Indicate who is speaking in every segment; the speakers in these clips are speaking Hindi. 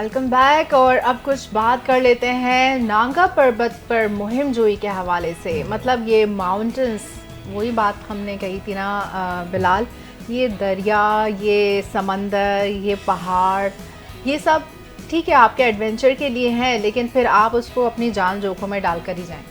Speaker 1: Welcome back. और अब कुछ बात कर लेते हैं नांगा पर्वत पर मुहिम जोई के हवाले से। मतलब ये माउंटेन्स, वही बात हमने कही थी ना बिलाल, ये दरिया, ये समंदर, ये पहाड़, ये सब ठीक है आपके एडवेंचर के लिए हैं, लेकिन फिर आप उसको अपनी जान जोखिम में डालकर ही जाएं।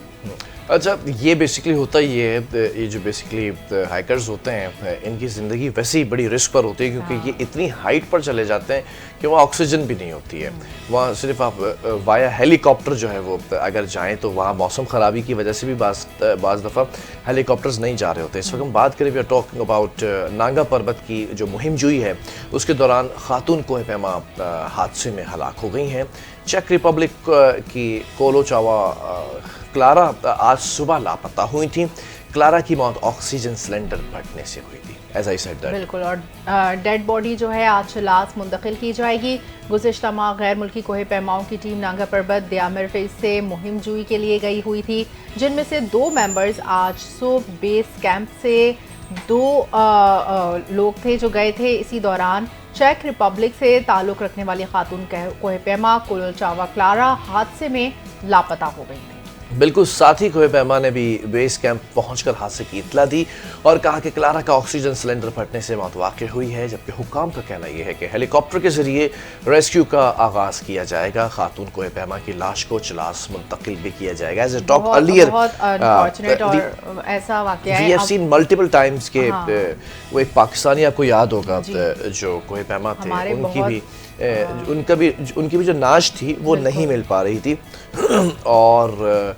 Speaker 2: अच्छा, ये बेसिकली होता ही है, ये जो बेसिकली हाइकर्स होते हैं इनकी ज़िंदगी वैसे ही बड़ी रिस्क पर होती है, क्योंकि ये इतनी हाइट पर चले जाते हैं कि वहाँ ऑक्सीजन भी नहीं होती है। वहाँ सिर्फ आप वाया हेलीकॉप्टर जो है वो अगर जाएं तो वहाँ मौसम ख़राबी की वजह से भी बाज़ दफ़ा हेलीकॉप्टर्स नहीं जा रहे होते। इस वक्त हम बात करें, we are talking about Nanga Parbat की जो मुहिम जुई है, उसके दौरान खातून कोह पैमा हादसे में हलाक हो गई हैं। चेक रिपब्लिक की कोलोचावा क्लारा आज सुबह लापता हुई थी। क्लारा की मौत ऑक्सीजन सिलेंडर फटने से हुई थी, एज आई सेड दैट।
Speaker 1: बिल्कुल। और डेड बॉडी जो है आज लाश मुंतकिल की जाएगी। गुज़िश्ता माह गैर मुल्की कोहे पैमाओं की टीम नांगा पर्वत दियामिर फेज से मुहिम जुई के लिए गई हुई थी, जिनमें से 2 मेंबर्स आज सुबह बेस कैंप से 2 लोग थे जो गए थे। इसी दौरान चेक रिपब्लिक से ताल्लुक़ रखने वाली खातून कोहे पैमा कोलोचावा क्लारा हादसे में लापता हो गई थी।
Speaker 2: बिल्कुल, साथ ही कोहे पैमा ने भी बेस कैंप पहुंचकर हादसे की इतला दी और कहा कि क्लारा का ऑक्सीजन सिलेंडर फटने से मौत वाक़ई हुई है, जबकि हुक्काम का कहना यह है कि हेलीकॉप्टर के जरिए रेस्क्यू का आगाज़ किया जाएगा। खातून कोहे पैमा की लाश को चलास मुंतकिल भी किया जाएगा। एज ए टॉक अर्लियर,
Speaker 1: बहुत अनफॉर्चुनेट और ऐसा वाक़या है।
Speaker 2: We have seen multiple times के वो एक पाकिस्तानी आपको याद होगा जो कोहे पैमा थे, उनकी भी जो नाश थी वो नहीं मिल पा रही थी। और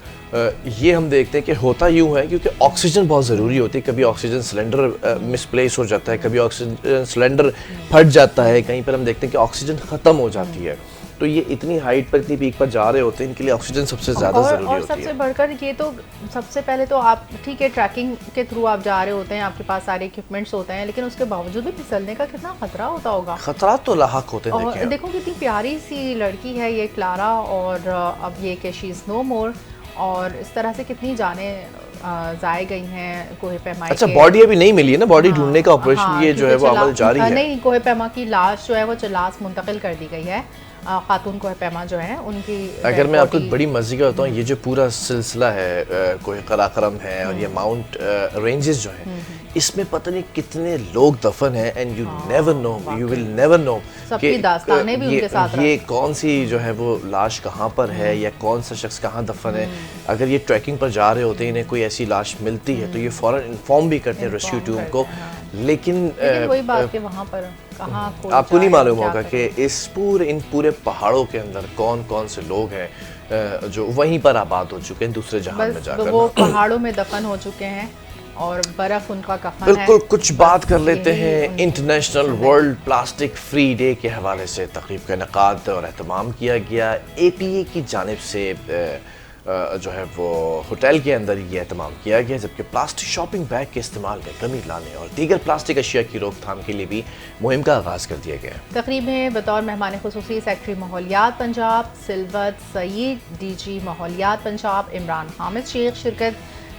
Speaker 2: ये हम देखते हैं कि होता यूँ है क्योंकि ऑक्सीजन बहुत ज़रूरी होती है। कभी ऑक्सीजन सिलेंडर मिसप्लेस हो जाता है, कभी ऑक्सीजन सिलेंडर फट जाता है, कहीं पर हम देखते हैं कि ऑक्सीजन ख़त्म हो जाती है। तो ये इतनी हाइट पर, इतनी पीक पर जा रहे होते हैं, इनके लिए ऑक्सीजन सबसे ज़्यादा ज़रूरी होती है।
Speaker 1: और सबसे बढ़कर ये तो सबसे पहले तो आप ठीक है ट्रैकिंग के थ्रू आप जा रहे होते हैं, आपके पास सारे इक्विपमेंट्स होते हैं, लेकिन उसके बावजूद भी फिसलने का कितना खतरा होता होगा।
Speaker 2: खतरा तो लाहक होते हैं।
Speaker 1: और देखो कितनी प्यारी सी लड़की है ये क्लारा, और अब ये कि शी इज़ नो मोर, और इस तरह से कितनी जाने जाए गई हैं कोहे पैमा।
Speaker 2: अच्छा, बॉडी अभी नहीं मिली है ना, बॉडी ढूंढने का ऑपरेशन ये जो है वो अमल जारी है।
Speaker 1: नहीं, कोहे पैमा की लाश जो है वो लाश मुंतकिल कर दी गई है। खातून कोहे पैमा जो है उनकी,
Speaker 2: अगर मैं आपको बड़ी मज़े का बताऊँ, ये जो पूरा सिलसिला है कोहे कराकरम है और ये माउंट रेंजेस जो है, इसमें पता नहीं कितने लोग दफन हैं, and you never know, you will never know
Speaker 1: सबकी दास्तानें भी उनके साथ
Speaker 2: ये कौन सी जो है वो लाश कहाँ पर है या कौन सा शख्स कहाँ दफन है। अगर ये ट्रैकिंग पर जा रहे होते हैं, इन्हें कोई ऐसी लाश मिलती है तो ये फ़ौरन इन्फॉर्म भी करते हैं रेस्क्यू टीम को। लेकिन
Speaker 1: वही बात कि वहाँ पर कहाँ
Speaker 2: आपको नहीं मालूम होगा कि इन पूरे पहाड़ों के अंदर कौन कौन से लोग हैं जो वहीं पर आबाद हो चुके हैं, दूसरे जहान में जाकर
Speaker 1: वो पहाड़ों में दफन हो चुके हैं और बर्फ उनका कफन है।
Speaker 2: बिल्कुल। कुछ बात कर लेते हैं international world plastic free day के हवाले से। तकरीब का इनेकाद और एहतमाम किया गया APA की जानिब से, जो है वो होटल के अंदर ये एहतमाम किया गया, जबकि प्लास्टिक शॉपिंग बैग के इस्तेमाल में कमी लाने और दीगर प्लास्टिक अशिया की रोकथाम के लिए भी मुहिम का आगाज़ कर दिया गया।
Speaker 1: तकरीब में बतौर मेहमान खुसूसी सेक्रेटरी माहौलियात पंजाब सिलवत सईद, DG माहौलियात पंजाब इमरान हामिद शेख शिरकत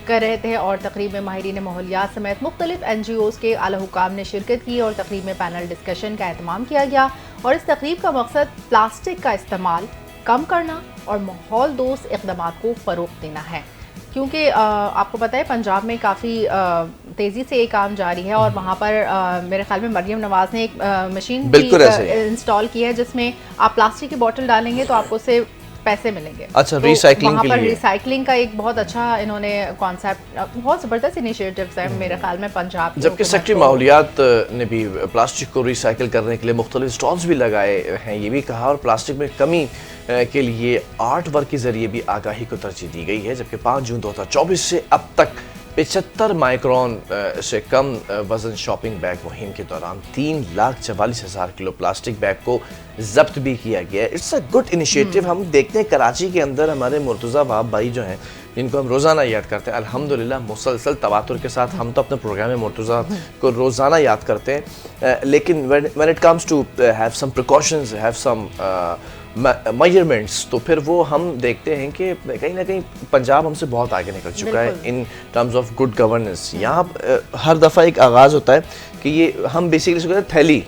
Speaker 1: कर रहे थे, और तकरीब में माहिरीन माहौलियात समेत मुख्तलिफ NGOs के आला हुकाम ने शिरकत की, और तकरीब में पैनल डिस्कशन का एहतमाम किया गया। और इस तकरीब का मकसद प्लास्टिक का इस्तेमाल कम करना और माहौल दोस्त इक़दामात को फ़रोग़ देना है, क्योंकि आपको पता है पंजाब में काफ़ी तेज़ी से ये काम जारी है, और वहाँ पर मेरे ख्याल में मरियम नवाज़ ने एक मशीन इंस्टॉल की है जिसमें आप प्लास्टिक की बोतल डालेंगे तो आपको उससे पैसे मिलेंगे।
Speaker 2: अच्छा, रिसाइकलिंग
Speaker 1: वहाँ
Speaker 2: के
Speaker 1: पर
Speaker 2: लिए
Speaker 1: रिसाइकलिंग का एक बहुत अच्छा इन्होंने कॉन्सेप्ट, बहुत ज़बरदस्त इनिशिएटिव्स है मेरे ख्याल में पंजाब।
Speaker 2: जबकि सेक्रेटरी माहौलियात ने भी प्लास्टिक को रिसाइकिल करने के लिए मुख्तलिफ स्टॉल्स भी लगाए हैं, ये भी कहा, और प्लास्टिक में कमी के लिए आर्ट वर्क के जरिए भी आगाही को तरजीह दी गई है। जबकि 5 जून 2024 से अब तक 75 माइक्रोन से कम वजन शॉपिंग बैग मुहिम के दौरान 3,44,000 किलो प्लास्टिक बैग को जब्त भी किया गया है। It's a good initiative. हम देखते हैं कराची के अंदर हमारे मुर्तज़ा वहाब भाई जो हैं, जिनको हम रोज़ाना याद करते हैं, अल्हम्दुलिल्लाह मुसलसल तवातुर के साथ हम तो अपने प्रोग्राम में मुर्तज़ा को रोज़ाना याद करते हैं, लेकिन when it comes to have some precautions, have some measurements, तो फिर वो हम देखते हैं कि कहीं ना कहीं पंजाब हमसे बहुत आगे निकल चुका है in terms of good governance. यहाँ हर दफ़ा एक आगाज़ होता है कि ये हम बेसिकली कहते हैं थैली,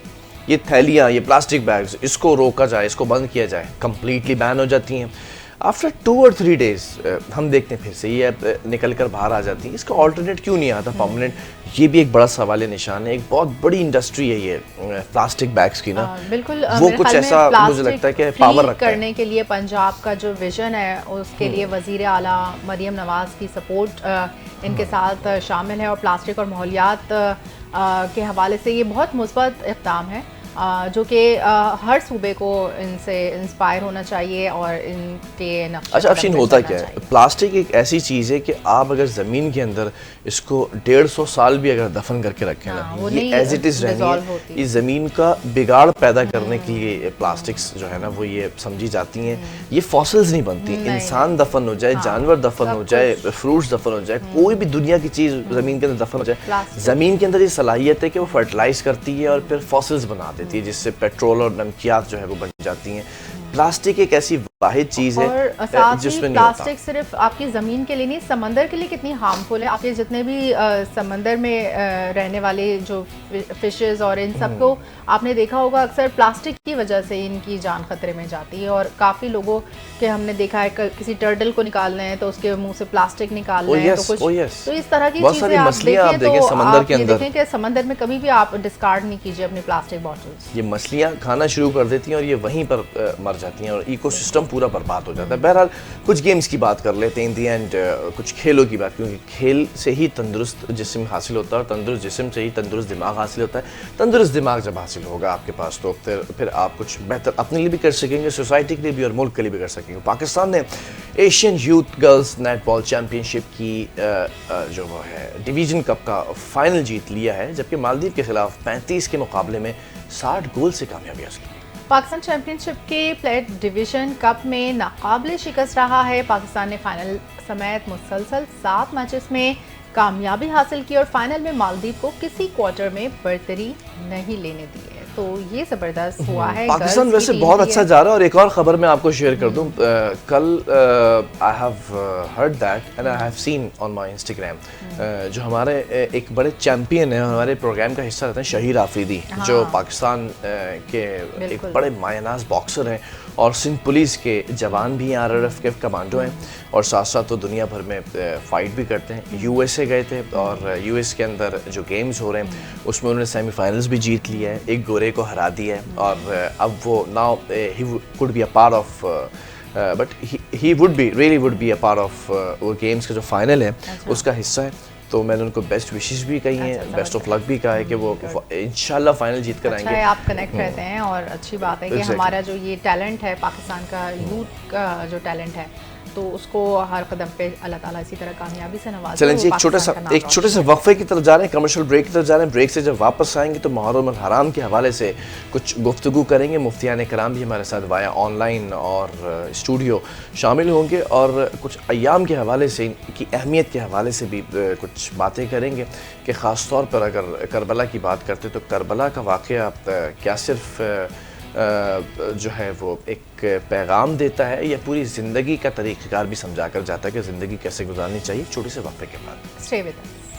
Speaker 2: ये थैलियाँ, ये प्लास्टिक बैग्स, इसको रोका जाए, इसको बंद किया जाए, कम्प्लीटली बैन हो जाती हैं। आफ्टर 2 और 3 डेज हम देखते हैं फिर से ये निकल कर बाहर आ जाती है। इसका ऑल्टरनेट क्यों नहीं आता परमानेंट? ये भी एक बड़ा सवाल निशान है। एक बहुत बड़ी इंडस्ट्री है ये प्लास्टिक बैग्स की ना।
Speaker 1: बिल्कुल
Speaker 2: वो कुछ ऐसा मुझे लगता है कि पावर रखता है
Speaker 1: करने के लिए पंजाब का जो विजन है उसके लिए वजीर आला मरियम नवाज की सपोर्ट इनके साथ शामिल है और प्लास्टिक और माहौलियात के हवाले से ये बहुत मुस्बत इक़दाम है जो कि हर सूबे को इनसे इंस्पायर होना चाहिए और इनके नक्शे
Speaker 2: अच्छा अफशीन होता क्या है, प्लास्टिक एक ऐसी चीज़ है कि आप अगर ज़मीन के अंदर इसको 150 साल भी अगर दफन करके रखें ना, ये एज इट इज़ रहनी है। इस ज़मीन का बिगाड़ पैदा करने के लिए प्लास्टिक्स जो है ना वो ये समझी जाती हैं। ये फॉसिल्स नहीं बनती, इंसान दफन हो जाए, जानवर दफन हो जाए, फ्रूट्स दफन हो जाए, कोई भी दुनिया की चीज़ ज़मीन के अंदर दफन हो जाए, ज़मीन के अंदर ये सलाहियत है कि वो फर्टिलाइज करती है और फिर फॉसिल्स बना देती है जिससे पेट्रोल और नमकियात जो है वो बन जाती हैं। प्लास्टिक एक ऐसी वाहिद चीज़ है जिसमें
Speaker 1: प्लास्टिक सिर्फ आपकी ज़मीन के लिए नहीं, समंदर के लिए कितनी हार्मफुल है। आपके जितने भी समंदर में रहने वाले जो फिशेस और इन सबको आपने देखा होगा अक्सर प्लास्टिक की वजह से इनकी जान खतरे में जाती है। और काफ़ी लोगों के हमने देखा है किसी टर्टल को निकालना है तो उसके मुंह से प्लास्टिक निकालना है तो कुछ तो इस तरह की चीज़ें आप देखें समंदर के अंदर, देखें कि समंदर में कभी भी आप डिस्कार्ड नहीं कीजिए अपनी प्लास्टिक बॉटल्स।
Speaker 2: ये मछलियाँ खाना शुरू कर देती हैं और ये वहीं पर मर जाती हैं और इकोसिस्टम पूरा बर्बाद हो जाता है। बहरहाल कुछ गेम्स की बात कर लेते हैं इन दी एंड, कुछ खेलों की बात, क्योंकि खेल से ही तंदुरुस्त जिस्म हासिल होता है और तंदुरुस्त जिस्म से ही तंदुरुस्त दिमाग हासिल होता है। तंदुरुस्त दिमाग जब हासिल होगा आपके पास तो फिर आप कुछ बेहतर अपने लिए भी कर सकेंगे, सोसाइटी के लिए भी और मुल्क के लिए भी कर सकेंगे। पाकिस्तान ने Asian youth girls netball championship की जो वो है डिवीज़न कप का फाइनल जीत लिया है, जबकि मालदीव के खिलाफ 35 के मुकाबले में 60 गोल से कामयाबी हासिल की।
Speaker 1: पाकिस्तान चैंपियनशिप के प्लेट डिवीज़न कप में नाकाबिले शिकस्त रहा है। पाकिस्तान ने फाइनल समेत मुसलसल 7 मैचेस में कामयाबी हासिल की और फाइनल में मालदीव को किसी क्वार्टर में बर्तरी नहीं लेने दी है। तो ये ज़बरदस्त हुआ है।
Speaker 2: पाकिस्तान वैसे बहुत अच्छा जा रहा है। और एक और ख़बर मैं आपको शेयर कर दूं, कल I have heard that and I have seen on my Instagram, जो हमारे एक बड़े चैम्पियन हैं, हमारे प्रोग्राम का हिस्सा रहते हैं, शहीर आफरीदी, जो पाकिस्तान के एक बड़े मायनाज बॉक्सर हैं और सिंध पुलिस के जवान भी हैं, RRF के कमांडो हैं और साथ साथ तो दुनिया भर में फ़ाइट भी करते हैं। USA गए थे और US के अंदर जो गेम्स हो रहे हैं उसमें उन्होंने सेमीफाइनल्स भी जीत लिया है, एक गोरे को हरा दिया है और अब वो now he could be a part of but he would be really would be a part of वो गेम्स का जो फाइनल है उसका हिस्सा है। तो मैंने उनको बेस्ट विशेस भी कही हैं, बेस्ट ऑफ लक भी कहा है कि वो इंशाल्लाह फाइनल जीत कर आएंगे।
Speaker 1: आप कनेक्ट रहते हैं और अच्छी बात है कि हमारा जो ये टैलेंट है पाकिस्तान का यूथ का जो टैलेंट है तो उसको हर कदम पे अल्लाह ताला इसी तरह कामयाबी से नवाजे।
Speaker 2: चलें जी, एक छोटे से वक्फे की तरफ जा रहे हैं, कमर्शियल ब्रेक की तरफ जा रहे हैं। ब्रेक से जब वापस आएंगे तो मुहर्रम अल हराम के हवाले से कुछ गुफ्तगू करेंगे। मुफ्तियान कराम भी हमारे साथ वाया ऑनलाइन और स्टूडियो शामिल होंगे और कुछ अय्याम के हवाले से, इनकी अहमियत के हवाले से भी कुछ बातें करेंगे कि ख़ास तौर पर अगर करबला की बात करते तो करबला का वाक़या क्या सिर्फ जो है वो एक पैगाम देता है या पूरी ज़िंदगी का तरीक़ेकार भी समझा कर जाता है कि ज़िंदगी कैसे गुजारनी चाहिए। छोटे से वक्फे के बाद।
Speaker 1: Stay with us.